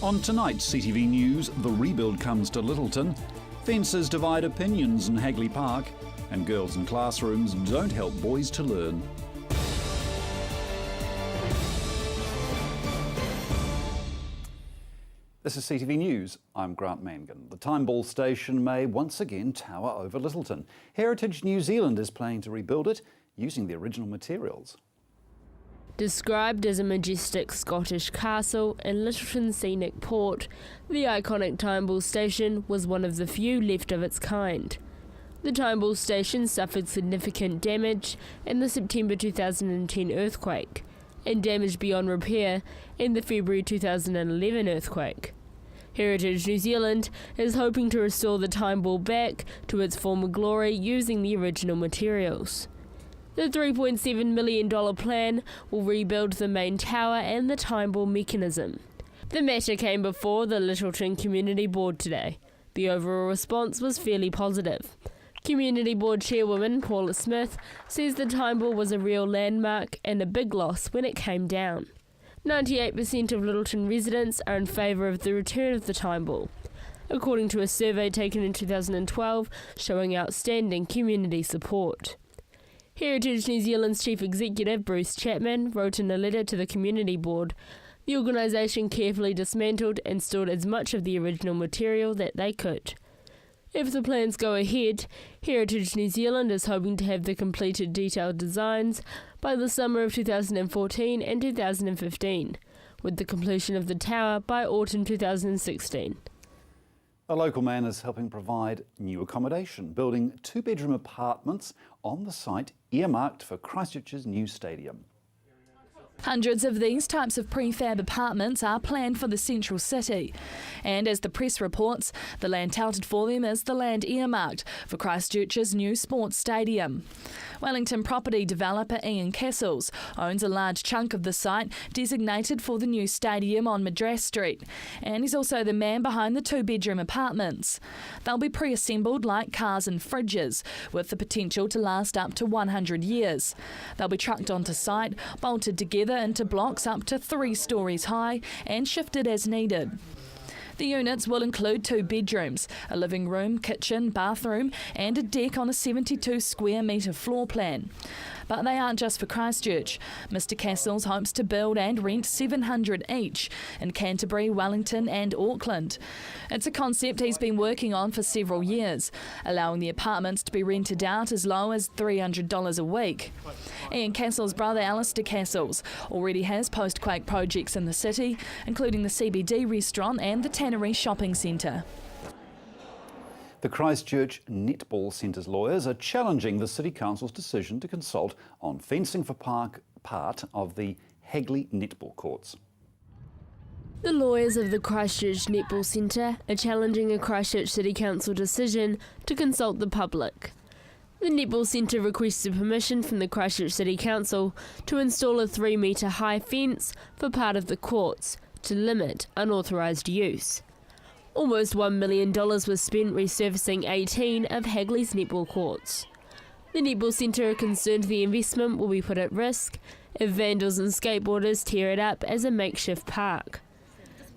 On tonight's CTV News, the rebuild comes to Littleton, fences divide opinions in Hagley Park, and girls in classrooms don't help boys to learn. This is CTV News. I'm Grant Mangan. The Time Ball station may once again tower over Littleton. Heritage New Zealand is planning to rebuild it using the original materials. Described as a majestic Scottish castle in Littleton's scenic port, the iconic Time Ball station was one of the few left of its kind. The Time Ball station suffered significant damage in the September 2010 earthquake, and damage beyond repair in the February 2011 earthquake. Heritage New Zealand is hoping to restore the Time Ball back to its former glory using the original materials. The $3.7 million plan will rebuild the main tower and the Time Ball mechanism. The matter came before the Littleton Community Board today. The overall response was fairly positive. Community Board Chairwoman Paula Smith says the Time Ball was a real landmark and a big loss when it came down. 98% of Littleton residents are in favour of the return of the Time Ball, according to a survey taken in 2012 showing outstanding community support. Heritage New Zealand's Chief Executive Bruce Chapman wrote in a letter to the Community Board, the organisation carefully dismantled and stored as much of the original material that they could. If the plans go ahead, Heritage New Zealand is hoping to have the completed detailed designs by the summer of 2014 and 2015, with the completion of the tower by autumn 2016. A local man is helping provide new accommodation, building two-bedroom apartments on the site earmarked for Christchurch's new stadium. Hundreds of these types of prefab apartments are planned for the central city. And as the press reports, the land touted for them is the land earmarked for Christchurch's new sports stadium. Wellington property developer Ian Castles owns a large chunk of the site designated for the new stadium on Madras Street. And he's also the man behind the two-bedroom apartments. They'll be pre-assembled like cars and fridges, with the potential to last up to 100 years. They'll be trucked onto site, bolted together into blocks up to 3 stories high and shifted as needed. The units will include 2 bedrooms, a living room, kitchen, bathroom and a deck on a 72 square metre floor plan. But they aren't just for Christchurch. Mr Castles hopes to build and rent 700 each in Canterbury, Wellington and Auckland. It's a concept he's been working on for several years, allowing the apartments to be rented out as low as $300 a week. Ian Castles' brother Alistair Castles already has post-quake projects in the city, including the CBD restaurant and the Tannery shopping centre. The Christchurch Netball Centre's lawyers are challenging the City Council's decision to consult on fencing for part of the Hagley netball courts. The lawyers of the Christchurch Netball Centre are challenging a Christchurch City Council decision to consult the public. The Netball Centre requested permission from the Christchurch City Council to install a 3-metre high fence for part of the courts to limit unauthorised use. Almost $1 million was spent resurfacing 18 of Hagley's netball courts. The Netball Centre are concerned the investment will be put at risk if vandals and skateboarders tear it up as a makeshift park.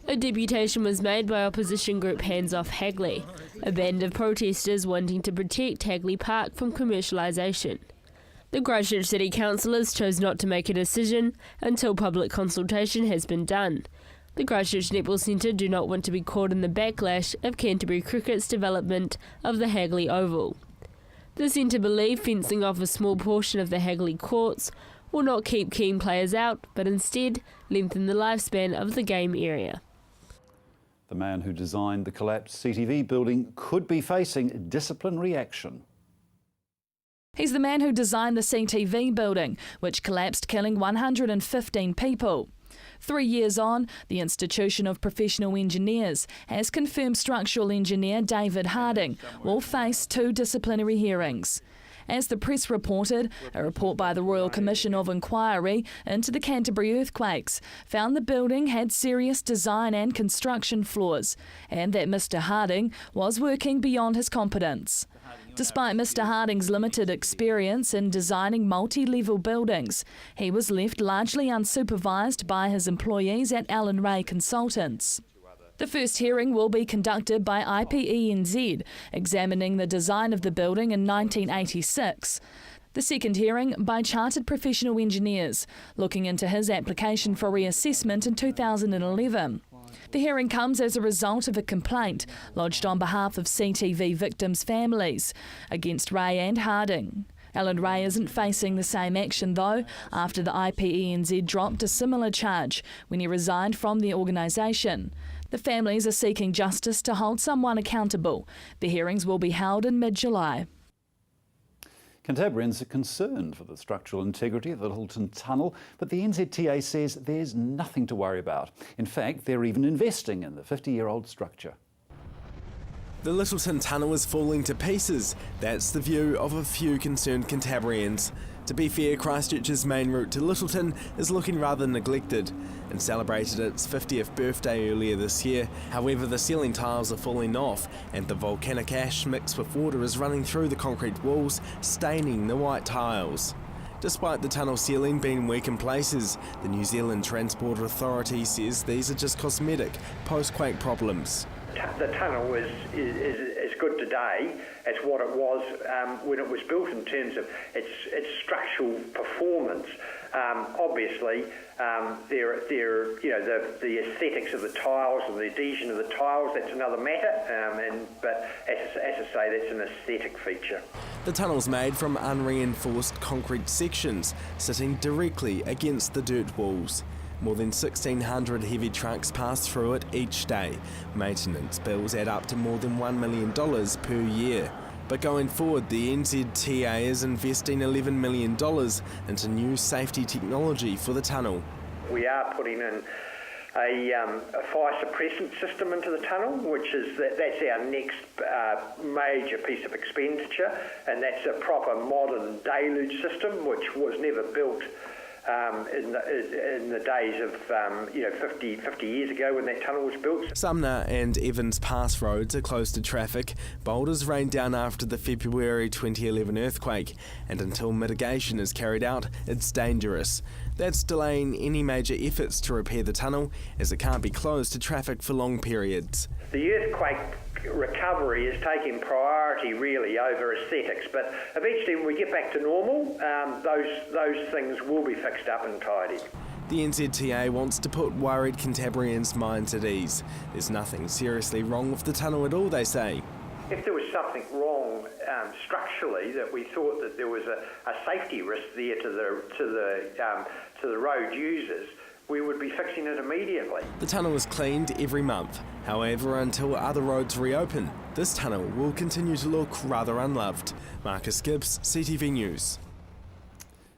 A deputation was made by opposition group Hands Off Hagley, a band of protesters wanting to protect Hagley Park from commercialisation. The Christchurch City Councillors chose not to make a decision until public consultation has been done. The Christchurch Netball Centre do not want to be caught in the backlash of Canterbury Cricket's development of the Hagley Oval. The centre believe fencing off a small portion of the Hagley courts will not keep keen players out, but instead lengthen the lifespan of the game area. The man who designed the collapsed CTV building could be facing disciplinary action. He's the man who designed the CTV building, which collapsed, killing 115 people. 3 years on, the Institution of Professional Engineers has confirmed structural engineer David Harding will face 2 disciplinary hearings. As the press reported, a report by the Royal Commission of Inquiry into the Canterbury earthquakes found the building had serious design and construction flaws, and that Mr Harding was working beyond his competence. Despite Mr Harding's limited experience in designing multi-level buildings, he was left largely unsupervised by his employees at Allen Ray Consultants. The first hearing will be conducted by IPENZ, examining the design of the building in 1986. The second hearing by Chartered Professional Engineers, looking into his application for reassessment in 2011. The hearing comes as a result of a complaint lodged on behalf of CTV victims' families against Ray and Harding. Alan Ray isn't facing the same action though, after the IPENZ dropped a similar charge when he resigned from the organisation. The families are seeking justice to hold someone accountable. The hearings will be held in mid-July. Cantabrians are concerned for the structural integrity of the Littleton Tunnel, but the NZTA says there's nothing to worry about. In fact, they're even investing in the 50-year-old structure. The Littleton Tunnel is falling to pieces. That's the view of a few concerned Cantabrians. To be fair, Christchurch's main route to Littleton is looking rather neglected and celebrated its 50th birthday earlier this year. However, the ceiling tiles are falling off and the volcanic ash mixed with water is running through the concrete walls, staining the white tiles. Despite the tunnel ceiling being weak in places, the New Zealand Transport Authority says these are just cosmetic post-quake problems. The tunnel is good today as what it was when it was built in terms of its structural performance. Obviously, the aesthetics of the tiles and the adhesion of the tiles, that's another matter, but as I say, that's an aesthetic feature. The tunnel's made from unreinforced concrete sections sitting directly against the dirt walls. More than 1,600 heavy trucks pass through it each day. Maintenance bills add up to more than $1 million per year. But going forward, the NZTA is investing $11 million into new safety technology for the tunnel. We are putting in a fire suppressant system into the tunnel, which is that's our next major piece of expenditure, and that's a proper modern deluge system, which was never built in the days of 50 years ago when that tunnel was built. Sumner and Evans Pass roads are closed to traffic. Boulders rained down after the February 2011 earthquake, and until mitigation is carried out, it's dangerous. That's delaying any major efforts to repair the tunnel, as it can't be closed to traffic for long periods. The earthquake recovery is taking priority really over aesthetics, but eventually when we get back to normal, those things will be fixed up and tidied. The NZTA wants to put worried Cantabrians' minds at ease. There's nothing seriously wrong with the tunnel at all, they say. If there was something wrong structurally, that we thought that there was a safety risk there to the road users, we would be fixing it immediately. The tunnel is cleaned every month. However, until other roads reopen, this tunnel will continue to look rather unloved. Marcus Gibbs, CTV News.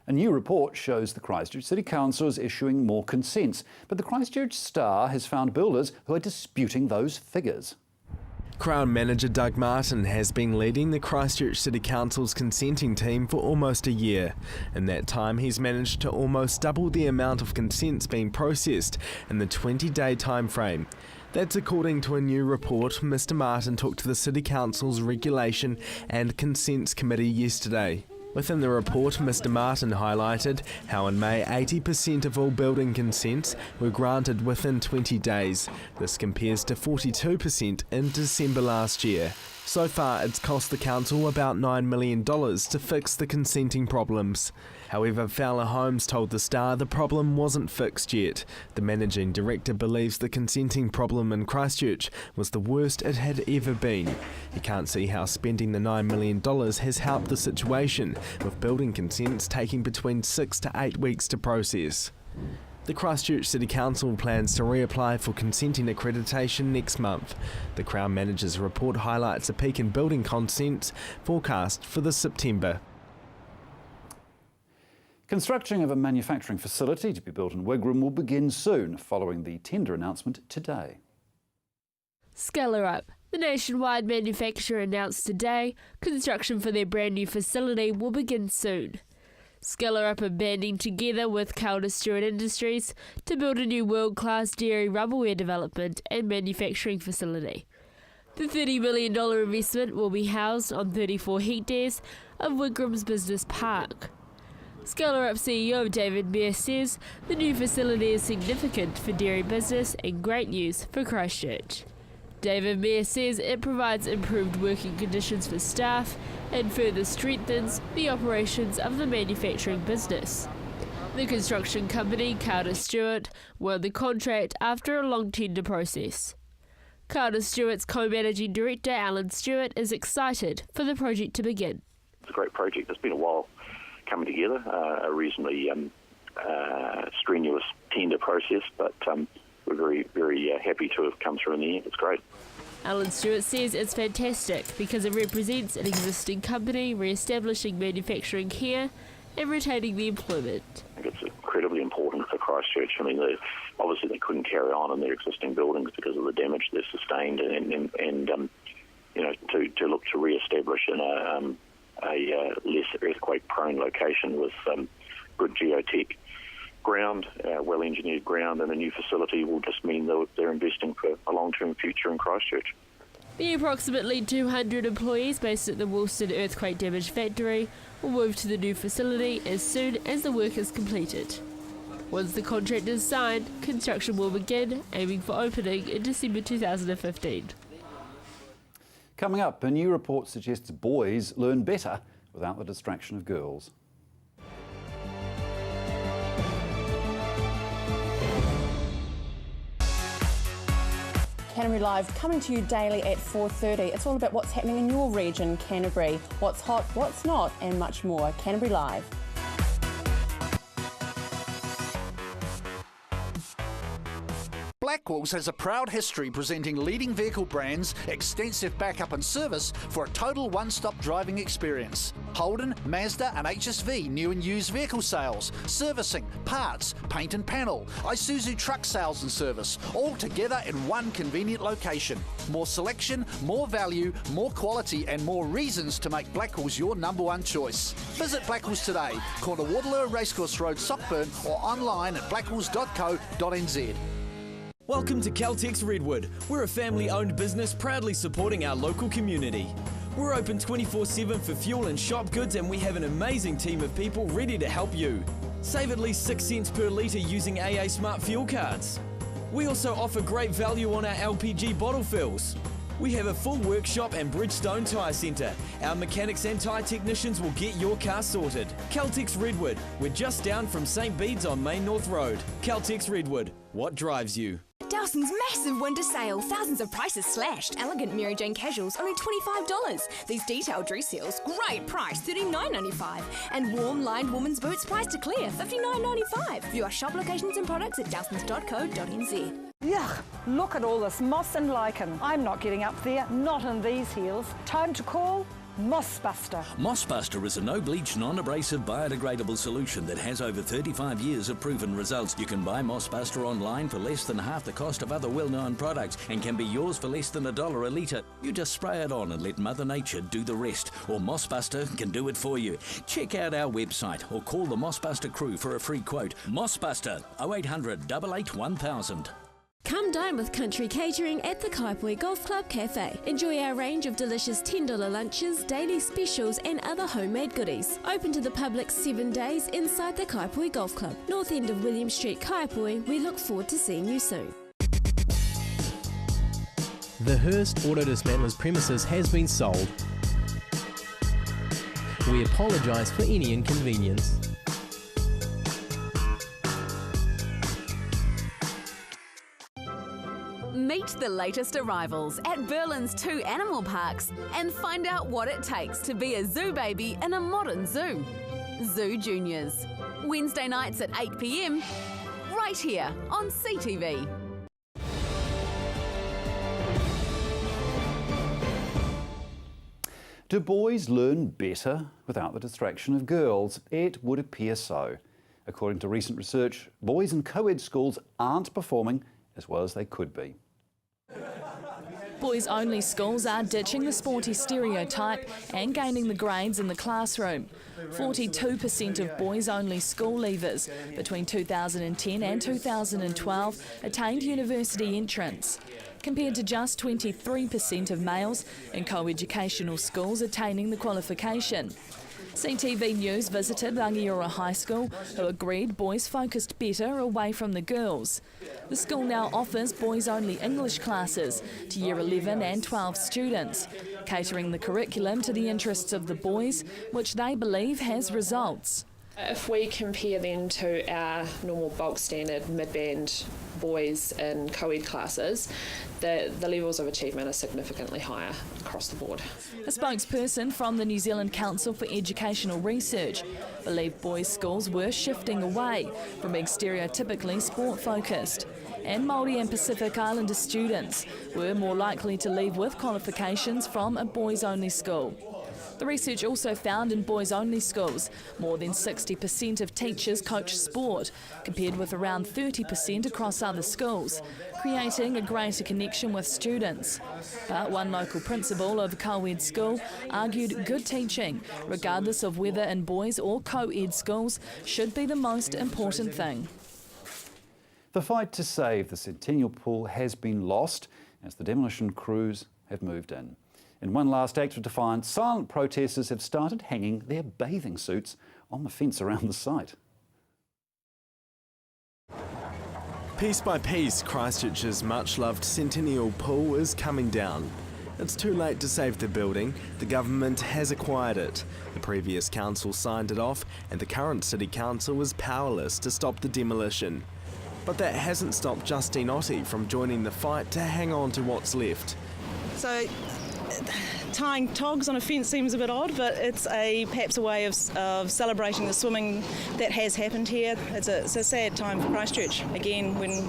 A new report shows the Christchurch City Council is issuing more consents, but the Christchurch Star has found builders who are disputing those figures. Crown Manager Doug Martin has been leading the Christchurch City Council's consenting team for almost a year. In that time, he's managed to almost double the amount of consents being processed in the 20-day time frame. That's according to a new report Mr Martin took to the City Council's Regulation and Consents Committee yesterday. Within the report, Mr Martin highlighted how in May 80% of all building consents were granted within 20 days. This compares to 42% in December last year. So far, it's cost the council about $9 million to fix the consenting problems. However, Fowler Holmes told the Star the problem wasn't fixed yet. The managing director believes the consenting problem in Christchurch was the worst it had ever been. He can't see how spending the $9 million has helped the situation, with building consents taking between 6 to 8 weeks to process. The Christchurch City Council plans to reapply for consenting accreditation next month. The Crown Manager's report highlights a peak in building consents forecast for this September. Construction of a manufacturing facility to be built in Wigram will begin soon, following the tender announcement today. Skellerup, the nationwide manufacturer, announced today construction for their brand new facility will begin soon. Skellerup are banding together with Calder Stewart Industries to build a new world-class dairy rubberware development and manufacturing facility. The $30 million investment will be housed on 34 hectares of Wigram's business park. Scalar-up CEO David Mears says the new facility is significant for dairy business and great news for Christchurch. David Mears says it provides improved working conditions for staff and further strengthens the operations of the manufacturing business. The construction company, Carter Stewart, won the contract after a long tender process. Carter Stewart's co-managing director, Alan Stewart, is excited for the project to begin. It's a great project. It's been a while coming together, a reasonably strenuous tender process, but we're very, very happy to have come through in the end. It's great. Alan Stewart says it's fantastic because it represents an existing company re-establishing manufacturing here and retaining the employment. I think it's incredibly important for Christchurch. I mean, obviously they couldn't carry on in their existing buildings because of the damage they've sustained, and you know, to look to re-establish in a less earthquake-prone location with good geotech ground, well-engineered ground, and a new facility will just mean that they're investing for a long-term future in Christchurch. The approximately 200 employees based at the Woolston earthquake damage factory will move to the new facility as soon as the work is completed. Once the contract is signed, construction will begin, aiming for opening in December 2015. Coming up, a new report suggests boys learn better without the distraction of girls. Canterbury Live coming to you daily at 4:30. It's all about what's happening in your region, Canterbury, what's hot, what's not, and much more. Canterbury Live. Blackwells has a proud history presenting leading vehicle brands, extensive backup and service for a total one-stop driving experience. Holden, Mazda and HSV new and used vehicle sales, servicing, parts, paint and panel, Isuzu truck sales and service, all together in one convenient location. More selection, more value, more quality and more reasons to make Blackwells your number one choice. Visit Blackwells today, corner Waterloo Racecourse Road, Sockburn, or online at blackwells.co.nz. Welcome to Caltex Redwood. We're a family-owned business proudly supporting our local community. We're open 24/7 for fuel and shop goods, and we have an amazing team of people ready to help you. Save at least 6 cents per litre using AA Smart Fuel cards. We also offer great value on our LPG bottle fills. We have a full workshop and Bridgestone Tyre Centre. Our mechanics and tyre technicians will get your car sorted. Caltex Redwood. We're just down from St Bede's on Main North Road. Caltex Redwood. What drives you? Dowson's massive winter sale. Thousands of prices slashed. Elegant Mary Jane casuals, only $25. These detailed dress heels, great price, $39.95. And warm lined women's boots, price to clear, $59.95. View our shop locations and products at dowsons.co.nz. Yuck, look at all this moss and lichen. I'm not getting up there, not in these heels. Time to call Mossbuster. Mossbuster is a no-bleach, non-abrasive, biodegradable solution that has over 35 years of proven results. You can buy Mossbuster online for less than half the cost of other well-known products and can be yours for less than $1 a litre. You just spray it on and let Mother Nature do the rest, or Mossbuster can do it for you. Check out our website or call the Mossbuster crew for a free quote. Mossbuster, 0800 88 1000. Come dine with Country Catering at the Kaipoi Golf Club Cafe. Enjoy our range of delicious $10 lunches, daily specials and other homemade goodies. Open to the public 7 days inside the Kaipoi Golf Club, north end of William Street, Kaipoi. We look forward to seeing you soon. The Hearst Auto Dismantler's premises has been sold. We apologise for any inconvenience. Meet the latest arrivals at Berlin's 2 animal parks and find out what it takes to be a zoo baby in a modern zoo. Zoo Juniors. Wednesday nights at 8 p.m, right here on CTV. Do boys learn better without the distraction of girls? It would appear so. According to recent research, boys in co-ed schools aren't performing as well as they could be. Boys-only schools are ditching the sporty stereotype and gaining the grades in the classroom. 42% of boys-only school leavers between 2010 and 2012 attained university entrance, compared to just 23% of males in co-educational schools attaining the qualification. CTV News visited Rangiora High School, who agreed boys focused better away from the girls. The school now offers boys-only English classes to Year 11 and 12 students, catering the curriculum to the interests of the boys, which they believe has results. If we compare then to our normal bulk standard mid-band boys in co-ed classes, the levels of achievement are significantly higher across the board. A spokesperson from the New Zealand Council for Educational Research believed boys' schools were shifting away from being stereotypically sport-focused, and Māori and Pacific Islander students were more likely to leave with qualifications from a boys-only school. The research also found in boys-only schools, more than 60% of teachers coach sport, compared with around 30% across other schools, creating a greater connection with students. But one local principal of a co-ed school argued good teaching, regardless of whether in boys or co-ed schools, should be the most important thing. The fight to save the Centennial Pool has been lost as the demolition crews have moved in. In one last act of defiance, silent protesters have started hanging their bathing suits on the fence around the site. Piece by piece, Christchurch's much-loved Centennial Pool is coming down. It's too late to save the building. The government has acquired it. The previous council signed it off, and the current city council is powerless to stop the demolition. But that hasn't stopped Justine Ottey from joining the fight to hang on to what's left. So, tying togs on a fence seems a bit odd, but it's perhaps a way of celebrating the swimming that has happened here. It's a sad time for Christchurch, again, when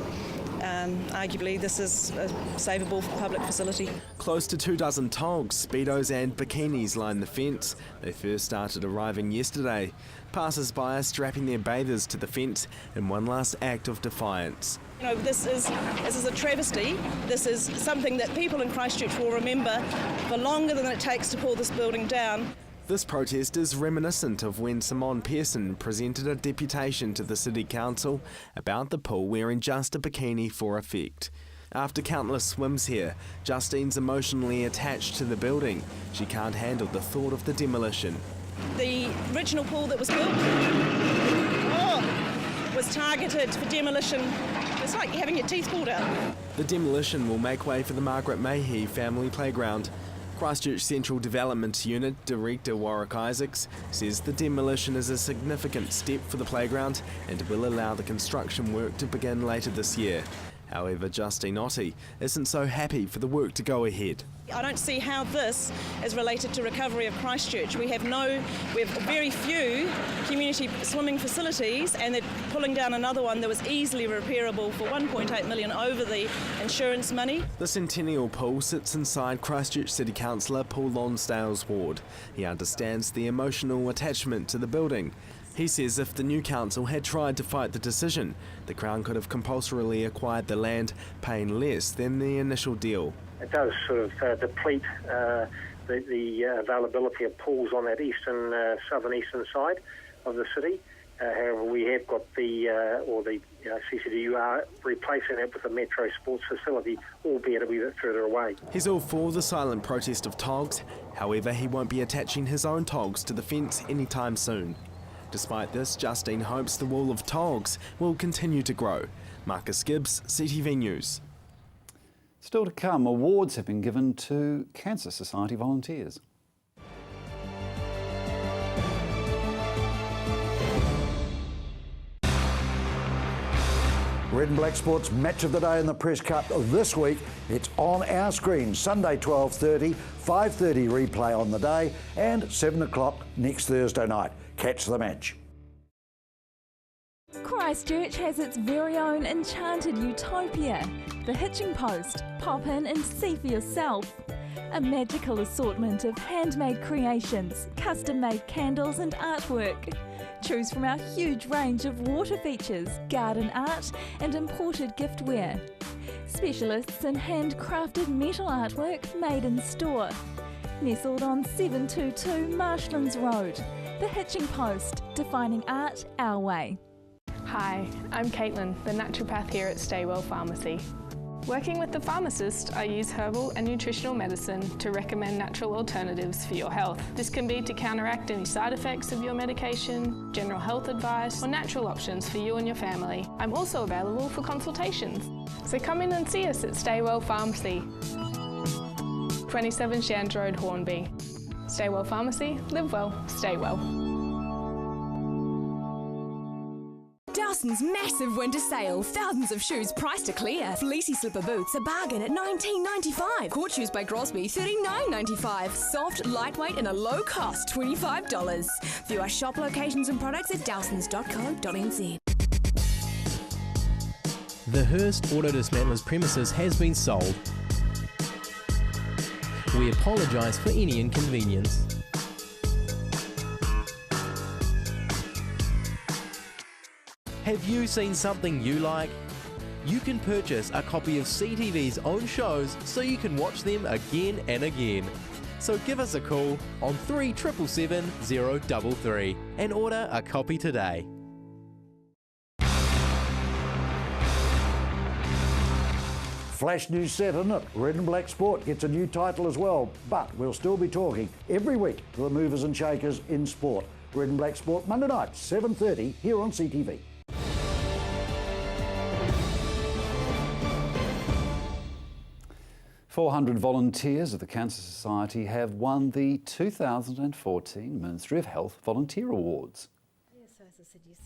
arguably this is a savable public facility. Close to 24 togs, speedos and bikinis line the fence. They first started arriving yesterday. Passers-by are strapping their bathers to the fence in one last act of defiance. You know, this is a travesty. This is something that people in Christchurch will remember for longer than it takes to pull this building down. This protest is reminiscent of when Simone Pearson presented a deputation to the City Council about the pool wearing just a bikini for effect. After countless swims here, Justine's emotionally attached to the building. She can't handle the thought of the demolition. The original pool that was built was targeted for demolition. It's like having your teeth pulled out. The demolition will make way for the Margaret Mayhew family playground. Christchurch Central Development Unit Director Warwick Isaacs says the demolition is a significant step for the playground and will allow the construction work to begin later this year. However, Justine Ottey isn't so happy for the work to go ahead. I don't see how this is related to recovery of Christchurch. We have very few community swimming facilities, and they're pulling down another one that was easily repairable for $1.8 million over the insurance money. The Centennial Pool sits inside Christchurch City Councillor Paul Lonsdale's ward. He understands the emotional attachment to the building. He says if the new council had tried to fight the decision, the Crown could have compulsorily acquired the land, paying less than the initial deal. It does sort of deplete the availability of pools on that southern eastern side of the city. However, we have got the CCDU are replacing it with a Metro Sports facility, albeit a wee bit further away. He's all for the silent protest of togs. However, he won't be attaching his own togs to the fence anytime soon. Despite this, Justine hopes the wall of togs will continue to grow. Marcus Gibbs, CTV News. Still to come, awards have been given to Cancer Society volunteers. Red and Black Sports match of the day in the Press Cup this week. It's on our screen, Sunday 12:30, 5:30 replay on the day, and 7 o'clock next Thursday night. Catch the match. Christchurch has its very own enchanted utopia, the Hitching Post. Pop in and see for yourself. A magical assortment of handmade creations, custom-made candles and artwork. Choose from our huge range of water features, garden art and imported giftware. Specialists in handcrafted metal artwork made in store. Nestled on 722 Marshlands Road. The Hitching Post, defining art our way. Hi, I'm Caitlin, the naturopath here at Staywell Pharmacy. Working with the pharmacist, I use herbal and nutritional medicine to recommend natural alternatives for your health. This can be to counteract any side effects of your medication, general health advice, or natural options for you and your family. I'm also available for consultations. So come in and see us at Stay Well Pharmacy, 27 Shands Road, Hornby. Stay Well Pharmacy, live well, stay well. Dawson's massive winter sale. Thousands of shoes priced to clear. Fleecy slipper boots, a bargain at $19.95. Court shoes by Crosby, $39.95. Soft, lightweight and a low cost, $25. View our shop locations and products at dawsons.co.nz. The Hearst Auto Dismantler's premises has been sold. We apologise for any inconvenience. Have you seen something you like? You can purchase a copy of CTV's own shows so you can watch them again and again. So give us a call on 3777 033 and order a copy today. Flash news set, isn't it? Red and Black Sport gets a new title as well, but we'll still be talking every week to the movers and shakers in sport. Red and Black Sport, Monday night, 7:30 here on CTV. "400 volunteers of the Cancer Society have won the 2014 Ministry of Health Volunteer Awards.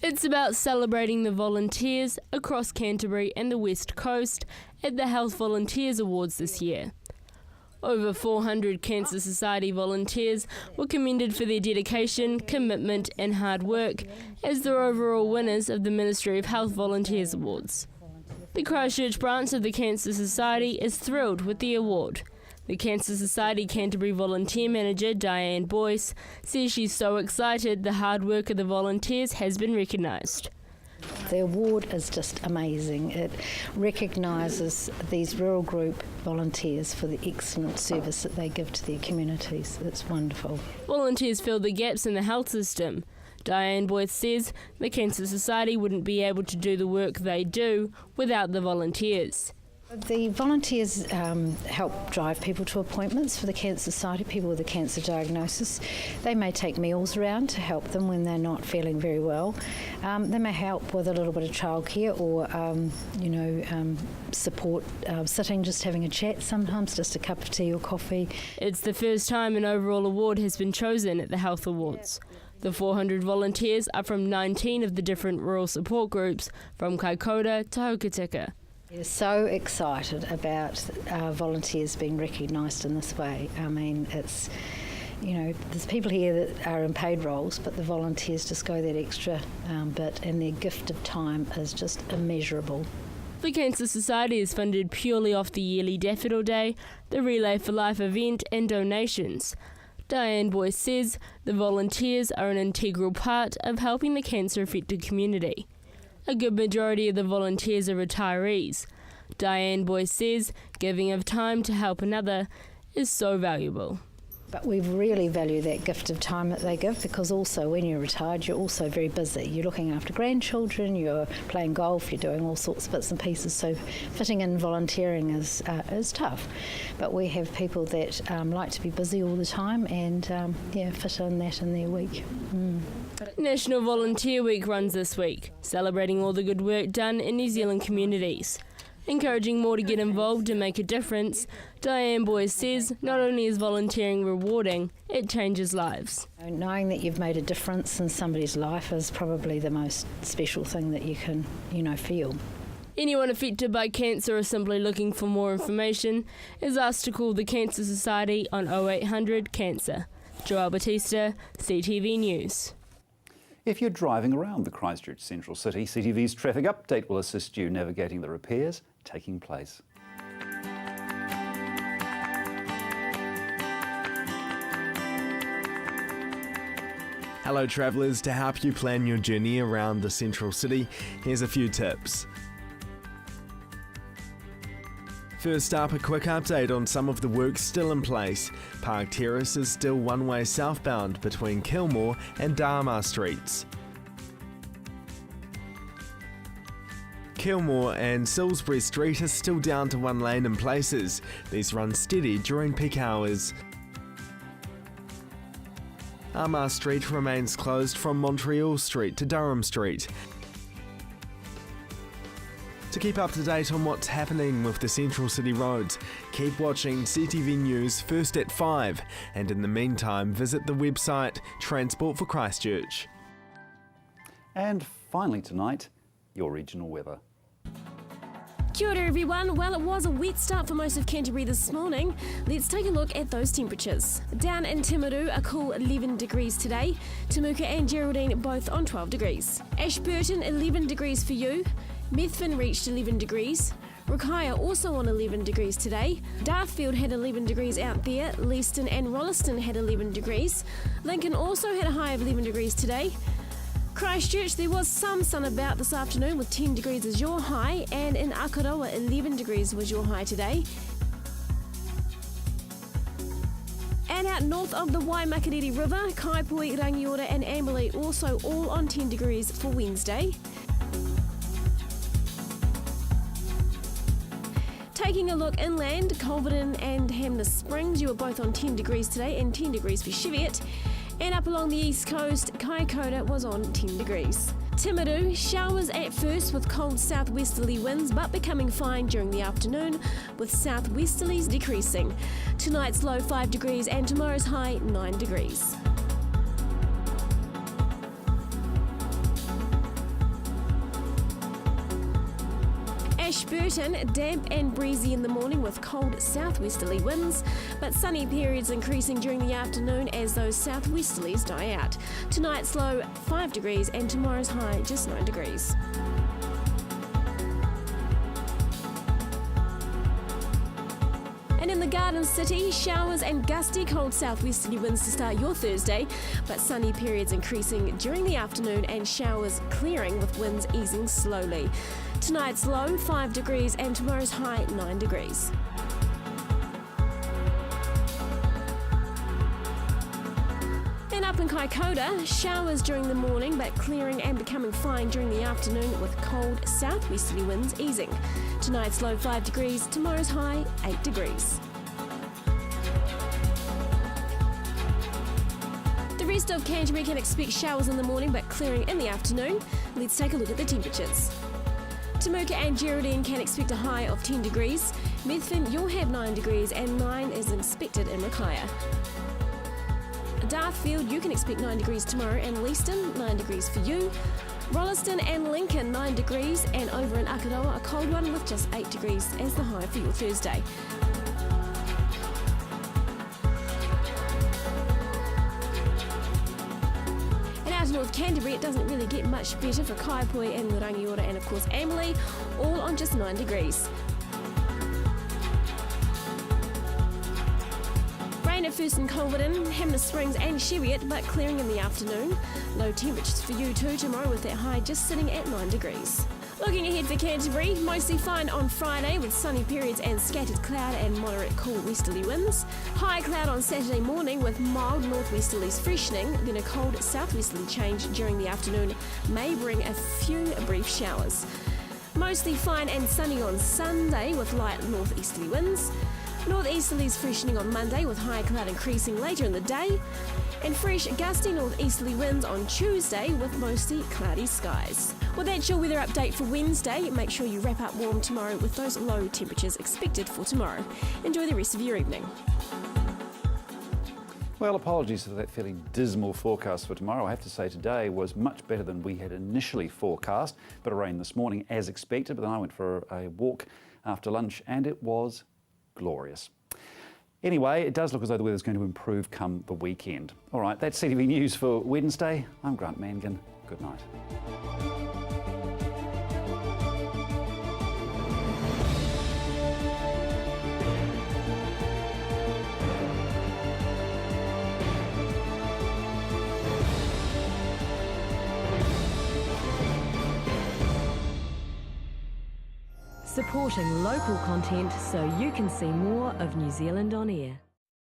It's about celebrating the volunteers across Canterbury and the West Coast at the Health Volunteers Awards this year. Over 400 Cancer Society volunteers were commended for their dedication, commitment and hard work as the overall winners of the Ministry of Health Volunteers Awards. The Christchurch branch of the Cancer Society is thrilled with the award. The Cancer Society Canterbury volunteer manager Diane Boyce says she's so excited the hard work of the volunteers has been recognised. The award is just amazing. It recognises these rural group volunteers for the excellent service that they give to their communities. It's wonderful. Volunteers fill the gaps in the health system. Diane Boyce says the Cancer Society wouldn't be able to do the work they do without the volunteers. The volunteers help drive people to appointments for the Cancer Society, people with a cancer diagnosis. They may take meals around to help them when they're not feeling very well. They may help with a little bit of childcare or, support sitting, just having a chat sometimes, just a cup of tea or coffee. It's the first time an overall award has been chosen at the Health Awards. The 400 volunteers are from 19 of the different rural support groups, from Kaikoura to Hokitika. We're so excited about volunteers being recognised in this way. I mean, it's, there's people here that are in paid roles, but the volunteers just go that extra bit, and their gift of time is just immeasurable. The Cancer Society is funded purely off the yearly Daffodil Day, the Relay for Life event and donations. Diane Boyce says the volunteers are an integral part of helping the cancer-affected community. A good majority of the volunteers are retirees. Diane Boyce says giving of time to help another is so valuable. But we really value that gift of time that they give, because also when you're retired, you're also very busy. You're looking after grandchildren, you're playing golf, you're doing all sorts of bits and pieces. So fitting in volunteering is tough. But we have people that like to be busy all the time and fit in that in their week. National Volunteer Week runs this week, celebrating all the good work done in New Zealand communities. Encouraging more to get involved and make a difference, Diane Boyce says not only is volunteering rewarding, it changes lives. Knowing that you've made a difference in somebody's life is probably the most special thing that you can, feel. Anyone affected by cancer or simply looking for more information is asked to call the Cancer Society on 0800 Cancer. Joelle Batista, CTV News. If you're driving around the Christchurch Central City, CTV's traffic update will assist you navigating the repairs taking place. Hello travellers, to help you plan your journey around the Central City, here's a few tips. First up, a quick update on some of the work still in place. Park Terrace is still one-way southbound between Kilmore and Dharma Streets. Kilmore and Salisbury Street are still down to one lane in places. These run steady during peak hours. Armagh Street remains closed from Montreal Street to Durham Street. To keep up to date on what's happening with the Central City roads, keep watching CTV News first at 5, and in the meantime visit the website Transport for Christchurch. And finally tonight, your regional weather. Kia ora everyone. Well, it was a wet start for most of Canterbury this morning. Let's take a look at those temperatures. Down in Timaru, a cool 11 degrees today. Temuka and Geraldine both on 12 degrees. Ashburton, 11 degrees for you. Methven reached 11 degrees. Rukaya also on 11 degrees today. Darfield had 11 degrees out there. Leeston and Rolleston had 11 degrees. Lincoln also had a high of 11 degrees today. Christchurch, there was some sun about this afternoon with 10 degrees as your high, and in Akaroa 11 degrees was your high today. And out north of the Waimakariri River, Kaipoi, Rangiora and Amberley also all on 10 degrees for Wednesday. Taking a look inland, Culverden and Hamner Springs, you were both on 10 degrees today and 10 degrees for Cheviot. And up along the east coast, Kaikoura was on 10 degrees. Timaru, showers at first with cold southwesterly winds but becoming fine during the afternoon with southwesterlies decreasing. Tonight's low 5 degrees and tomorrow's high 9 degrees. Ashburton, damp and breezy in the morning with cold southwesterly winds, but sunny periods increasing during the afternoon as those southwesterlies die out. Tonight's low 5 degrees and tomorrow's high just 9 degrees. And in the Garden City, showers and gusty cold southwesterly winds to start your Thursday, but sunny periods increasing during the afternoon and showers clearing with winds easing slowly. Tonight's low 5 degrees and tomorrow's high 9 degrees. And up in Kaikoura, showers during the morning but clearing and becoming fine during the afternoon with cold southwesterly winds easing. Tonight's low 5 degrees, tomorrow's high 8 degrees. The rest of Canterbury can expect showers in the morning but clearing in the afternoon. Let's take a look at the temperatures. Temuka and Geraldine can expect a high of 10 degrees. Methven, you'll have 9 degrees and 9 is expected in Rukaya. Darfield, you can expect 9 degrees tomorrow and Leeston, 9 degrees for you. Rolleston and Lincoln, 9 degrees, and over in Akaroa, a cold one with just 8 degrees as the high for your Thursday. North Canterbury, it doesn't really get much better for Kaipoi and Rangiora and of course Amberley, all on just 9 degrees. Rain at first in Culverden, Hamner Springs and Cheviot, but clearing in the afternoon. Low temperatures for you too tomorrow with that high just sitting at 9 degrees. Looking ahead for Canterbury, mostly fine on Friday with sunny periods and scattered cloud and moderate cool westerly winds. High cloud on Saturday morning with mild northwesterlies freshening, then a cold southwesterly change during the afternoon may bring a few brief showers. Mostly fine and sunny on Sunday with light northeasterly winds. Northeasterlies freshening on Monday with high cloud increasing later in the day. And fresh gusty northeasterly winds on Tuesday with mostly cloudy skies. Well, that's your weather update for Wednesday. Make sure you wrap up warm tomorrow with those low temperatures expected for tomorrow. Enjoy the rest of your evening. Well, apologies for that fairly dismal forecast for tomorrow. I have to say today was much better than we had initially forecast. Bit of rain this morning as expected, but then I went for a walk after lunch and it was glorious. Anyway, it does look as though the weather's going to improve come the weekend. All right, that's CTV News for Wednesday. I'm Grant Mangan. Good night. Supporting local content so you can see more of New Zealand on air.